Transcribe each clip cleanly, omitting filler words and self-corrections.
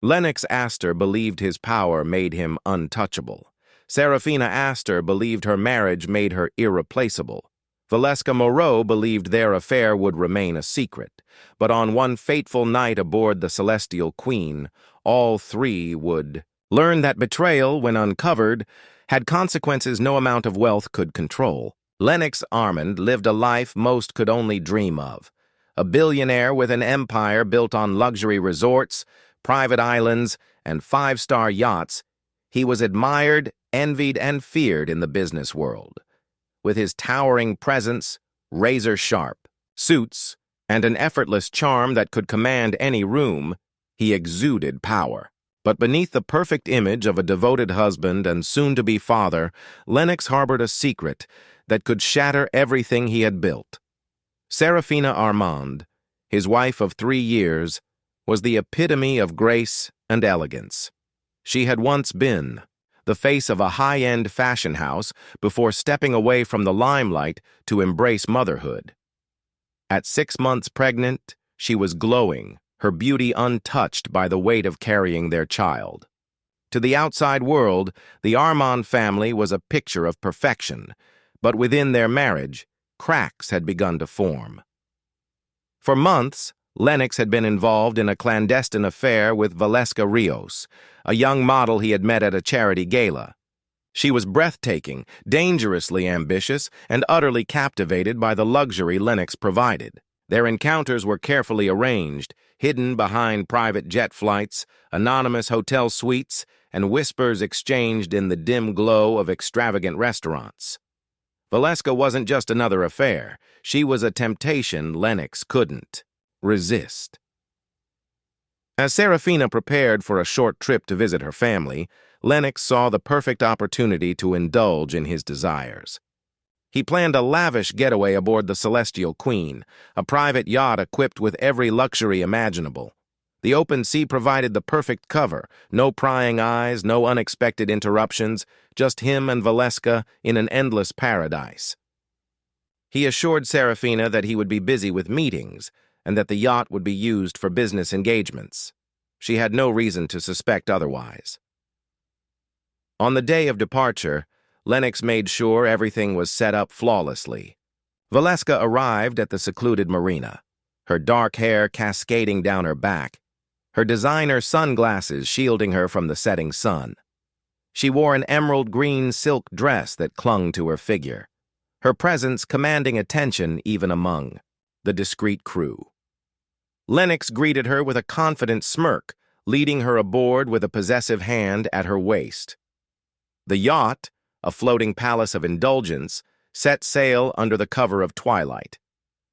Lennox Astor believed his power made him untouchable. Seraphina Astor believed her marriage made her irreplaceable. Valeska Moreau believed their affair would remain a secret. But on one fateful night aboard the Celestial Queen, all three would learn that betrayal, when uncovered, had consequences no amount of wealth could control. Lennox Armand lived a life most could only dream of. A billionaire with an empire built on luxury resorts, private islands, and five-star yachts, he was admired, envied, and feared in the business world. With his towering presence, razor-sharp suits, and an effortless charm that could command any room, he exuded power. But beneath the perfect image of a devoted husband and soon-to-be father, Lennox harbored a secret that could shatter everything he had built. Seraphina Armand, his wife of 3 years, was the epitome of grace and elegance. She had once been the face of a high-end fashion house before stepping away from the limelight to embrace motherhood. At 6 months pregnant, she was glowing, her beauty untouched by the weight of carrying their child. To the outside world, the Armand family was a picture of perfection, but within their marriage, cracks had begun to form. For months, Lennox had been involved in a clandestine affair with Valeska Rios, a young model he had met at a charity gala. She was breathtaking, dangerously ambitious, and utterly captivated by the luxury Lennox provided. Their encounters were carefully arranged, hidden behind private jet flights, anonymous hotel suites, and whispers exchanged in the dim glow of extravagant restaurants. Valeska wasn't just another affair. She was a temptation Lennox couldn't resist. As Seraphina prepared for a short trip to visit her family, Lennox saw the perfect opportunity to indulge in his desires. He planned a lavish getaway aboard the Celestial Queen, a private yacht equipped with every luxury imaginable. The open sea provided the perfect cover, no prying eyes, no unexpected interruptions, just him and Valeska in an endless paradise. He assured Seraphina that he would be busy with meetings, and that the yacht would be used for business engagements. She had no reason to suspect otherwise. On the day of departure, Lennox made sure everything was set up flawlessly. Valeska arrived at the secluded marina, her dark hair cascading down her back, her designer sunglasses shielding her from the setting sun. She wore an emerald green silk dress that clung to her figure, her presence commanding attention even among the discreet crew. Lennox greeted her with a confident smirk, leading her aboard with a possessive hand at her waist. The yacht, a floating palace of indulgence, set sail under the cover of twilight.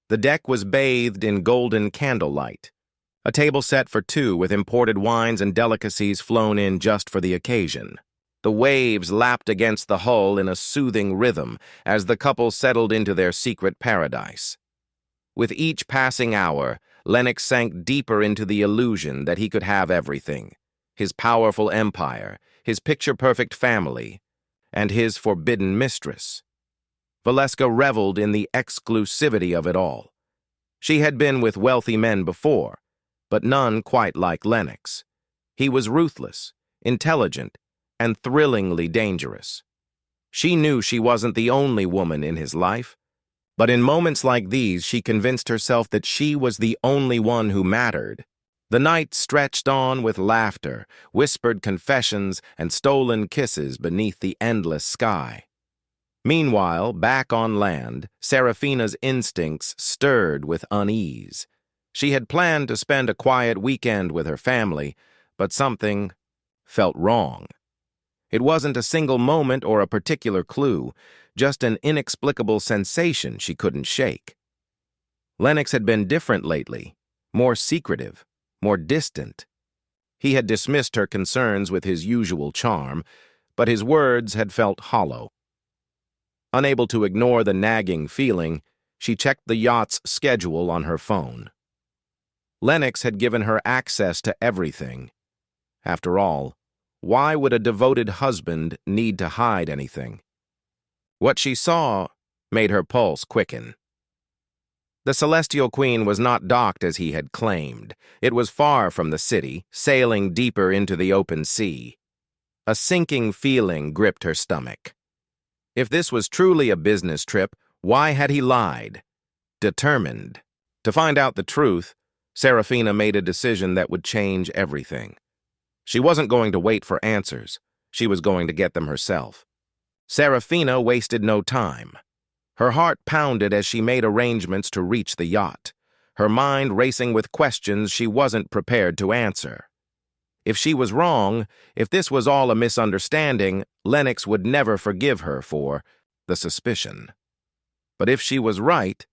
The deck was bathed in golden candlelight, a table set for two with imported wines and delicacies flown in just for the occasion. The waves lapped against the hull in a soothing rhythm as the couple settled into their secret paradise. With each passing hour, Lennox sank deeper into the illusion that he could have everything: his powerful empire, his picture-perfect family, and his forbidden mistress. Valeska reveled in the exclusivity of it all. She had been with wealthy men before, but none quite like Lennox. He was ruthless, intelligent, and thrillingly dangerous. She knew she wasn't the only woman in his life, but in moments like these she convinced herself that she was the only one who mattered. The night stretched on with laughter, whispered confessions, and stolen kisses beneath the endless sky. Meanwhile, back on land, Seraphina's instincts stirred with unease. She had planned to spend a quiet weekend with her family, but something felt wrong. It wasn't a single moment or a particular clue, just an inexplicable sensation she couldn't shake. Lennox had been different lately, more secretive, more distant. He had dismissed her concerns with his usual charm, but his words had felt hollow. Unable to ignore the nagging feeling, she checked the yacht's schedule on her phone. Lennox had given her access to everything. After all, why would a devoted husband need to hide anything? What she saw made her pulse quicken. The Celestial Queen was not docked as he had claimed. It was far from the city, sailing deeper into the open sea. A sinking feeling gripped her stomach. If this was truly a business trip, why had he lied? Determined to find out the truth, Seraphina made a decision that would change everything. She wasn't going to wait for answers. She was going to get them herself. Seraphina wasted no time. Her heart pounded as she made arrangements to reach the yacht, her mind racing with questions she wasn't prepared to answer. If she was wrong, if this was all a misunderstanding, Lennox would never forgive her for the suspicion. But if she was right,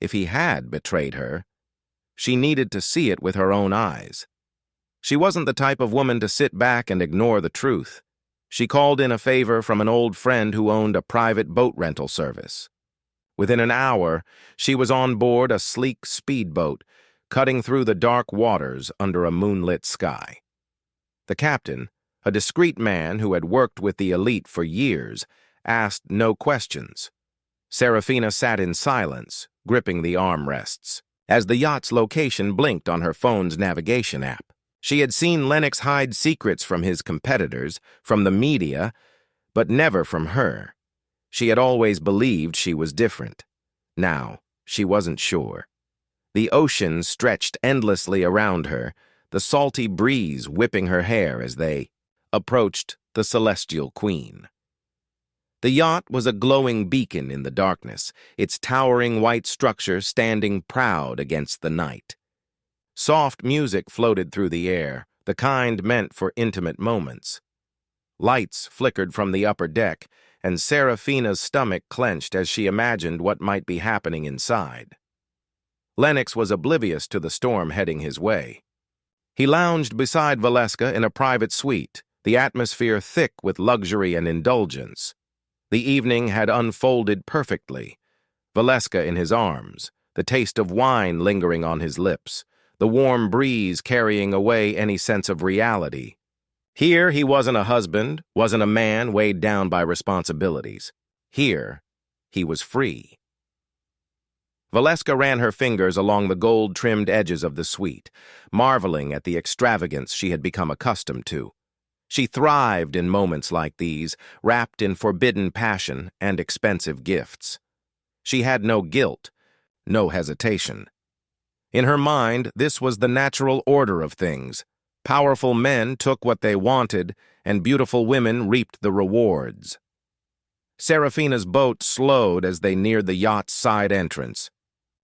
if he had betrayed her, she needed to see it with her own eyes. She wasn't the type of woman to sit back and ignore the truth. She called in a favor from an old friend who owned a private boat rental service. Within an hour, she was on board a sleek speedboat, cutting through the dark waters under a moonlit sky. The captain, a discreet man who had worked with the elite for years, asked no questions. Seraphina sat in silence, gripping the armrests, as the yacht's location blinked on her phone's navigation app. She had seen Lennox hide secrets from his competitors, from the media, but never from her. She had always believed she was different. Now, she wasn't sure. The ocean stretched endlessly around her, the salty breeze whipping her hair as they approached the Celestial Queen. The yacht was a glowing beacon in the darkness, its towering white structure standing proud against the night. Soft music floated through the air, the kind meant for intimate moments. Lights flickered from the upper deck, and Seraphina's stomach clenched as she imagined what might be happening inside. Lennox was oblivious to the storm heading his way. He lounged beside Valeska in a private suite, the atmosphere thick with luxury and indulgence. The evening had unfolded perfectly. Valeska in his arms, the taste of wine lingering on his lips, the warm breeze carrying away any sense of reality. Here he wasn't a husband, wasn't a man weighed down by responsibilities. Here, he was free. Valeska ran her fingers along the gold-trimmed edges of the suite, marveling at the extravagance she had become accustomed to. She thrived in moments like these, wrapped in forbidden passion and expensive gifts. She had no guilt, no hesitation. In her mind, this was the natural order of things. Powerful men took what they wanted, and beautiful women reaped the rewards. Seraphina's boat slowed as they neared the yacht's side entrance.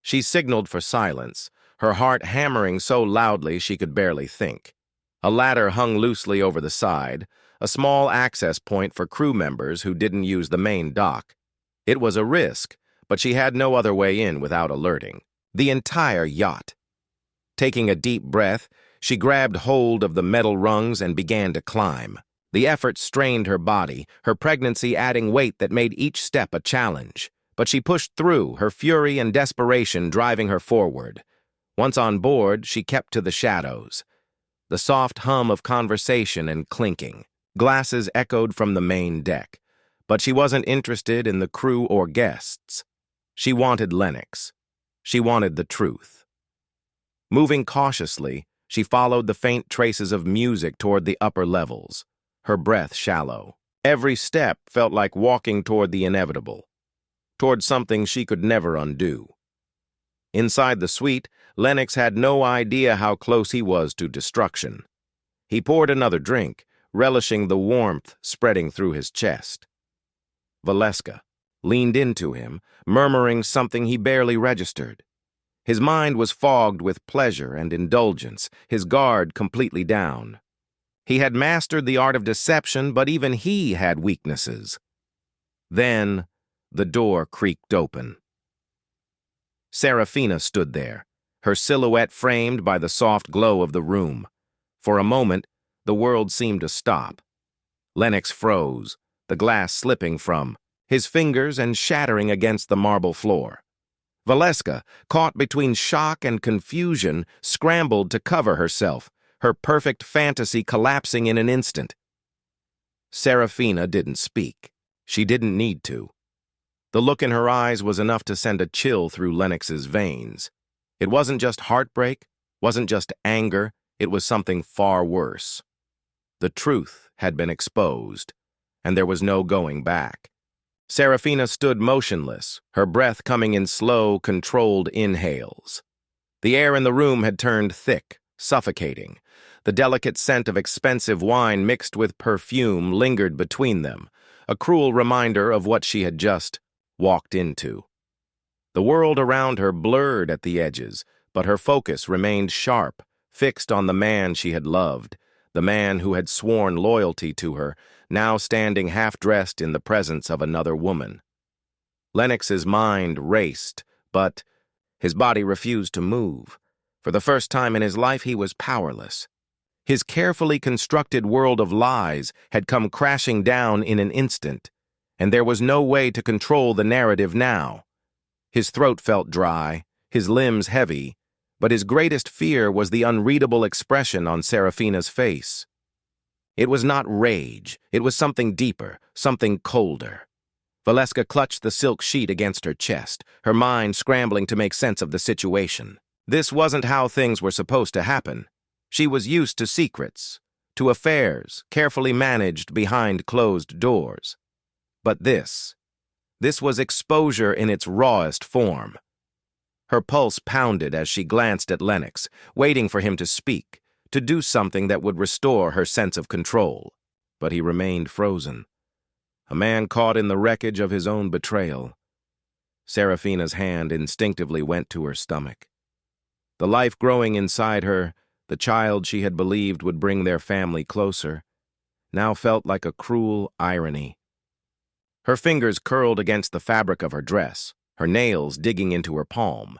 She signaled for silence, her heart hammering so loudly she could barely think. A ladder hung loosely over the side, a small access point for crew members who didn't use the main dock. It was a risk, but she had no other way in without alerting the entire yacht. Taking a deep breath, she grabbed hold of the metal rungs and began to climb. The effort strained her body, her pregnancy adding weight that made each step a challenge. But she pushed through, her fury and desperation driving her forward. Once on board, she kept to the shadows. The soft hum of conversation and clinking. Glasses echoed from the main deck. But she wasn't interested in the crew or guests. She wanted Lennox. She wanted the truth. Moving cautiously, she followed the faint traces of music toward the upper levels, her breath shallow. Every step felt like walking toward the inevitable, toward something she could never undo. Inside the suite, Lennox had no idea how close he was to destruction. He poured another drink, relishing the warmth spreading through his chest. Valeska leaned into him, murmuring something he barely registered. His mind was fogged with pleasure and indulgence, his guard completely down. He had mastered the art of deception, but even he had weaknesses. Then, the door creaked open. Seraphina stood there, her silhouette framed by the soft glow of the room. For a moment, the world seemed to stop. Lennox froze, the glass slipping from his fingers and shattering against the marble floor. Valeska, caught between shock and confusion, scrambled to cover herself, her perfect fantasy collapsing in an instant. Seraphina didn't speak. She didn't need to. The look in her eyes was enough to send a chill through Lennox's veins. It wasn't just heartbreak, wasn't just anger, it was something far worse. The truth had been exposed, and there was no going back. Seraphina stood motionless, her breath coming in slow, controlled inhales. The air in the room had turned thick, suffocating. The delicate scent of expensive wine mixed with perfume lingered between them, a cruel reminder of what she had just walked into. The world around her blurred at the edges, but her focus remained sharp, fixed on the man she had loved, the man who had sworn loyalty to her, now standing half-dressed in the presence of another woman. Lennox's mind raced, but his body refused to move. For the first time in his life, he was powerless. His carefully constructed world of lies had come crashing down in an instant, and there was no way to control the narrative now. His throat felt dry, his limbs heavy, but his greatest fear was the unreadable expression on Seraphina's face. It was not rage, it was something deeper, something colder. Valeska clutched the silk sheet against her chest, her mind scrambling to make sense of the situation. This wasn't how things were supposed to happen. She was used to secrets, to affairs carefully managed behind closed doors. But this was exposure in its rawest form. Her pulse pounded as she glanced at Lennox, waiting for him to speak, to do something that would restore her sense of control. But he remained frozen. A man caught in the wreckage of his own betrayal. Seraphina's hand instinctively went to her stomach. The life growing inside her, the child she had believed would bring their family closer, now felt like a cruel irony. Her fingers curled against the fabric of her dress, her nails digging into her palm.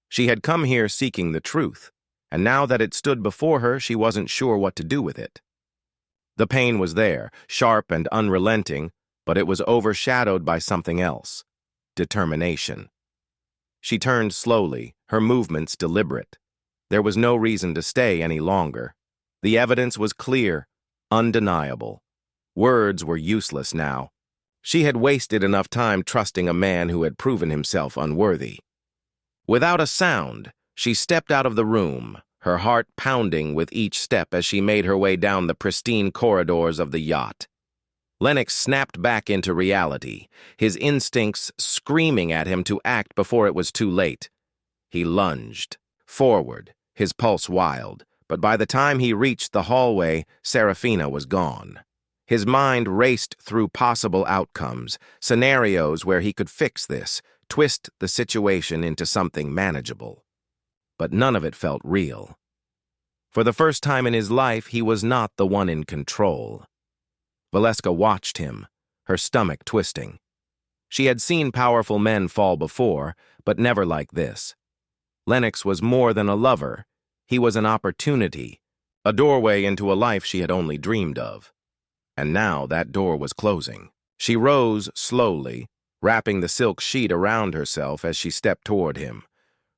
She had come here seeking the truth, and now that it stood before her, she wasn't sure what to do with it. The pain was there, sharp and unrelenting, but it was overshadowed by something else: determination. She turned slowly, her movements deliberate. There was no reason to stay any longer. The evidence was clear, undeniable. Words were useless now. She had wasted enough time trusting a man who had proven himself unworthy. Without a sound, she stepped out of the room, her heart pounding with each step as she made her way down the pristine corridors of the yacht. Lennox snapped back into reality, his instincts screaming at him to act before it was too late. He lunged forward, his pulse wild, but by the time he reached the hallway, Seraphina was gone. His mind raced through possible outcomes, scenarios where he could fix this, twist the situation into something manageable. But none of it felt real. For the first time in his life, he was not the one in control. Valeska watched him, her stomach twisting. She had seen powerful men fall before, but never like this. Lennox was more than a lover. He was an opportunity, a doorway into a life she had only dreamed of. And now that door was closing. She rose slowly, wrapping the silk sheet around herself as she stepped toward him.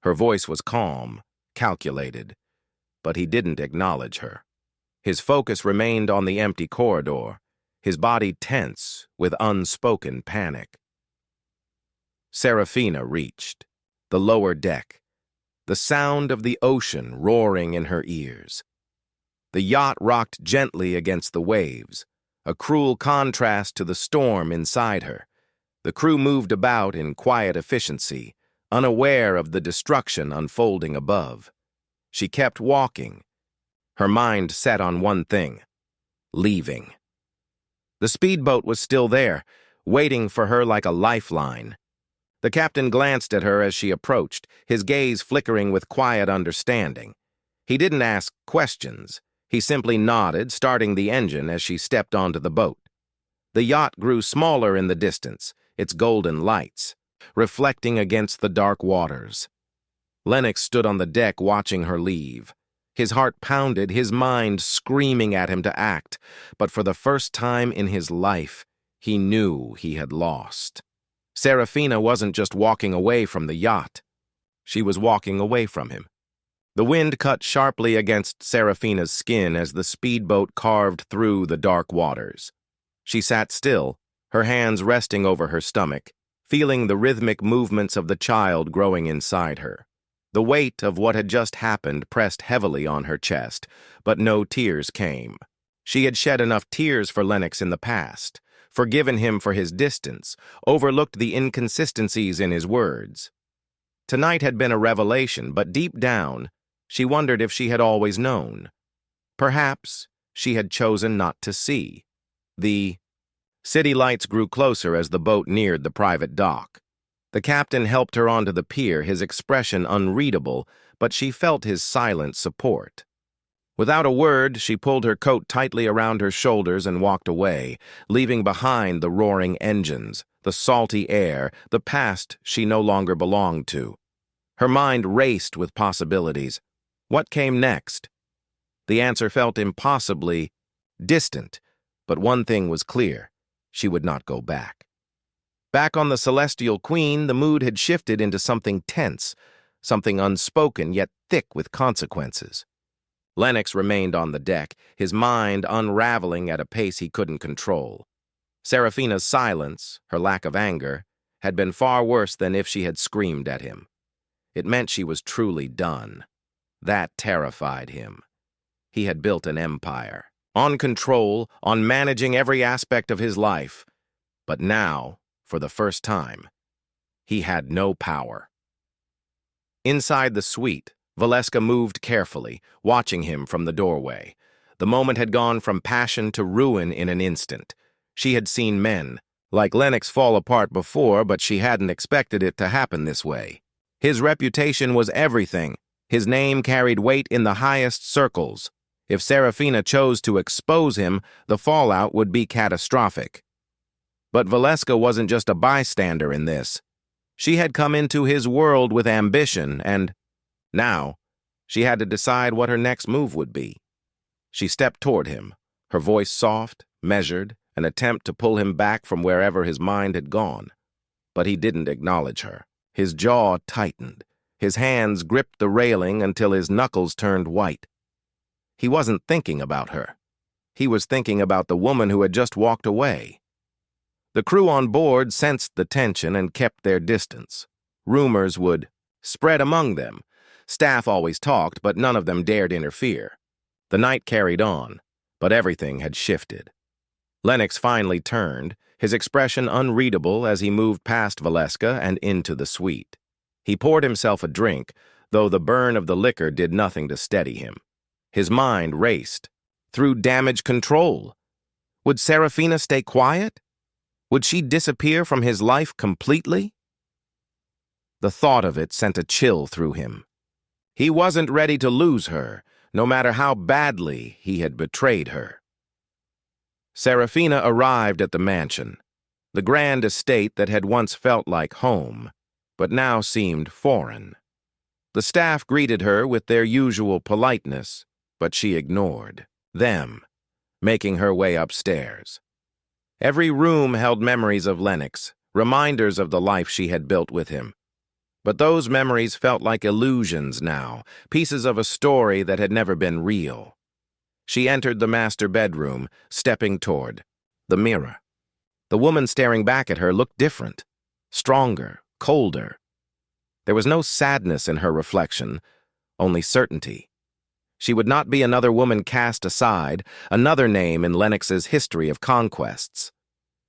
Her voice was calm, calculated, but he didn't acknowledge her. His focus remained on the empty corridor, his body tense with unspoken panic. Seraphina reached the lower deck, the sound of the ocean roaring in her ears. The yacht rocked gently against the waves, a cruel contrast to the storm inside her. The crew moved about in quiet efficiency, unaware of the destruction unfolding above. She kept walking, her mind set on one thing: leaving. The speedboat was still there, waiting for her like a lifeline. The captain glanced at her as she approached, his gaze flickering with quiet understanding. He didn't ask questions. He simply nodded, starting the engine as she stepped onto the boat. The yacht grew smaller in the distance, its golden lights reflecting against the dark waters. Lennox stood on the deck watching her leave. His heart pounded, his mind screaming at him to act, but for the first time in his life, he knew he had lost. Seraphina wasn't just walking away from the yacht. She was walking away from him. The wind cut sharply against Seraphina's skin as the speedboat carved through the dark waters. She sat still, her hands resting over her stomach, feeling the rhythmic movements of the child growing inside her. The weight of what had just happened pressed heavily on her chest, but no tears came. She had shed enough tears for Lennox in the past, forgiven him for his distance, overlooked the inconsistencies in his words. Tonight had been a revelation, but deep down, she wondered if she had always known. Perhaps she had chosen not to see. The city lights grew closer as the boat neared the private dock. The captain helped her onto the pier, his expression unreadable, but she felt his silent support. Without a word, she pulled her coat tightly around her shoulders and walked away, leaving behind the roaring engines, the salty air, the past she no longer belonged to. Her mind raced with possibilities. What came next? The answer felt impossibly distant, but one thing was clear: she would not go back. Back on the Celestial Queen, the mood had shifted into something tense, something unspoken yet thick with consequences. Lennox remained on the deck, his mind unraveling at a pace he couldn't control. Seraphina's silence, her lack of anger, had been far worse than if she had screamed at him. It meant she was truly done. That terrified him. He had built an empire, on control, on managing every aspect of his life. But now, for the first time, he had no power. Inside the suite, Valeska moved carefully, watching him from the doorway. The moment had gone from passion to ruin in an instant. She had seen men like Lennox fall apart before, but she hadn't expected it to happen this way. His reputation was everything. His name carried weight in the highest circles. If Seraphina chose to expose him, the fallout would be catastrophic. But Valeska wasn't just a bystander in this. She had come into his world with ambition, and now she had to decide what her next move would be. She stepped toward him, her voice soft, measured, an attempt to pull him back from wherever his mind had gone. But he didn't acknowledge her. His jaw tightened. His hands gripped the railing until his knuckles turned white. He wasn't thinking about her. He was thinking about the woman who had just walked away. The crew on board sensed the tension and kept their distance. Rumors would spread among them. Staff always talked, but none of them dared interfere. The night carried on, but everything had shifted. Lennox finally turned, his expression unreadable as he moved past Valeska and into the suite. He poured himself a drink, though the burn of the liquor did nothing to steady him. His mind raced. Through damage control. Would Seraphina stay quiet? Would she disappear from his life completely? The thought of it sent a chill through him. He wasn't ready to lose her, no matter how badly he had betrayed her. Seraphina arrived at the mansion, the grand estate that had once felt like home, but now seemed foreign. The staff greeted her with their usual politeness, but she ignored them, making her way upstairs. Every room held memories of Lennox, reminders of the life she had built with him. But those memories felt like illusions now, pieces of a story that had never been real. She entered the master bedroom, stepping toward the mirror. The woman staring back at her looked different, stronger, colder. There was no sadness in her reflection, only certainty. She would not be another woman cast aside, another name in Lennox's history of conquests.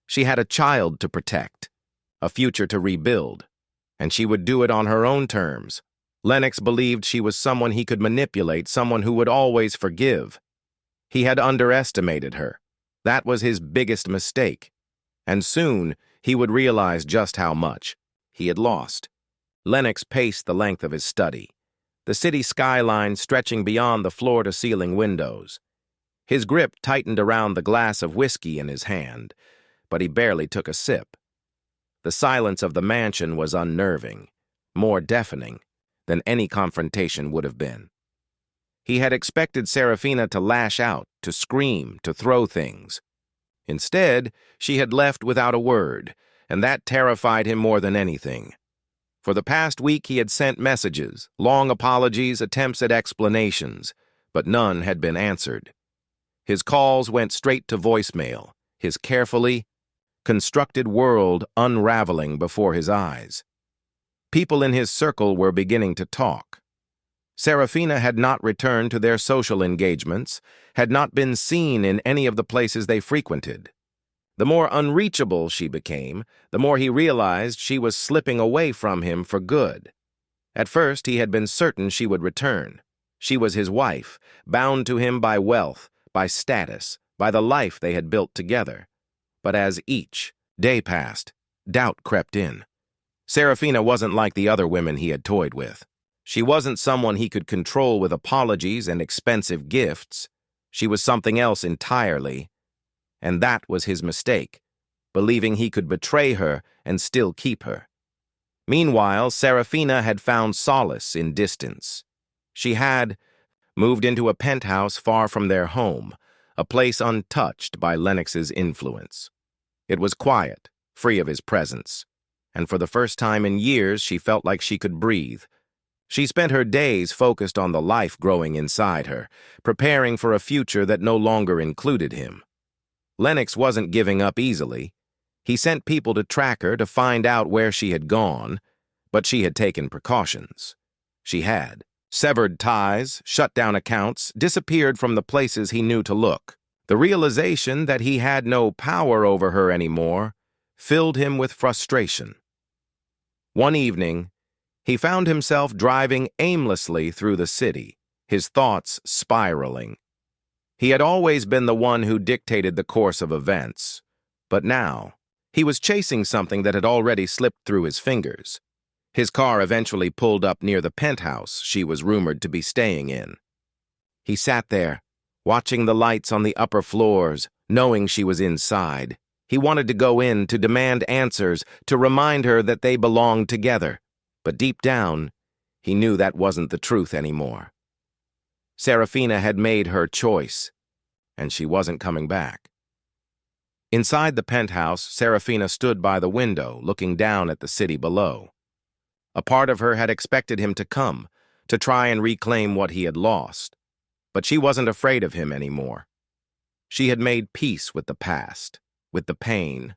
She had a child to protect, a future to rebuild, and she would do it on her own terms. Lennox believed she was someone he could manipulate, someone who would always forgive. He had underestimated her. That was his biggest mistake. And soon he would realize just how much he had lost. Lennox paced the length of his study, the city skyline stretching beyond the floor-to-ceiling windows. His grip tightened around the glass of whiskey in his hand, but he barely took a sip. The silence of the mansion was unnerving, more deafening than any confrontation would have been. He had expected Seraphina to lash out, to scream, to throw things. Instead, she had left without a word, and that terrified him more than anything. For the past week he had sent messages, long apologies, attempts at explanations, but none had been answered. His calls went straight to voicemail, his carefully constructed world unraveling before his eyes. People in his circle were beginning to talk. Seraphina had not returned to their social engagements, had not been seen in any of the places they frequented. The more unreachable she became, the more he realized she was slipping away from him for good. At first, he had been certain she would return. She was his wife, bound to him by wealth, by status, by the life they had built together. But as each day passed, doubt crept in. Seraphina wasn't like the other women he had toyed with. She wasn't someone he could control with apologies and expensive gifts. She was something else entirely. And that was his mistake, believing he could betray her and still keep her. Meanwhile, Seraphina had found solace in distance. She had moved into a penthouse far from their home, a place untouched by Lennox's influence. It was quiet, free of his presence, and for the first time in years she felt like she could breathe. She spent her days focused on the life growing inside her, preparing for a future that no longer included him. Lennox wasn't giving up easily. He sent people to track her to find out where she had gone, but she had taken precautions. She had severed ties, shut down accounts, disappeared from the places he knew to look. The realization that he had no power over her anymore filled him with frustration. One evening, he found himself driving aimlessly through the city, his thoughts spiraling. He had always been the one who dictated the course of events, but now he was chasing something that had already slipped through his fingers. His car eventually pulled up near the penthouse she was rumored to be staying in. He sat there, watching the lights on the upper floors, knowing she was inside. He wanted to go in to demand answers, to remind her that they belonged together. But deep down, he knew that wasn't the truth anymore. Seraphina had made her choice, and she wasn't coming back. Inside the penthouse, Seraphina stood by the window, looking down at the city below. A part of her had expected him to come, to try and reclaim what he had lost. But she wasn't afraid of him anymore. She had made peace with the past, with the pain,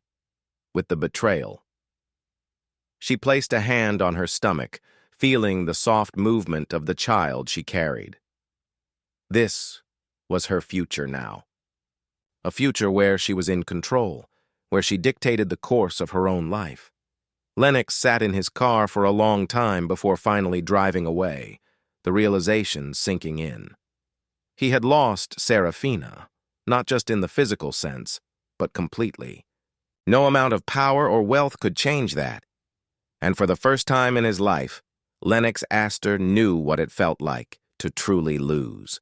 with the betrayal. She placed a hand on her stomach, feeling the soft movement of the child she carried. This was her future now. A future where she was in control, where she dictated the course of her own life. Lennox sat in his car for a long time before finally driving away, the realization sinking in. He had lost Seraphina, not just in the physical sense, but completely. No amount of power or wealth could change that. And for the first time in his life, Lennox Astor knew what it felt like to truly lose.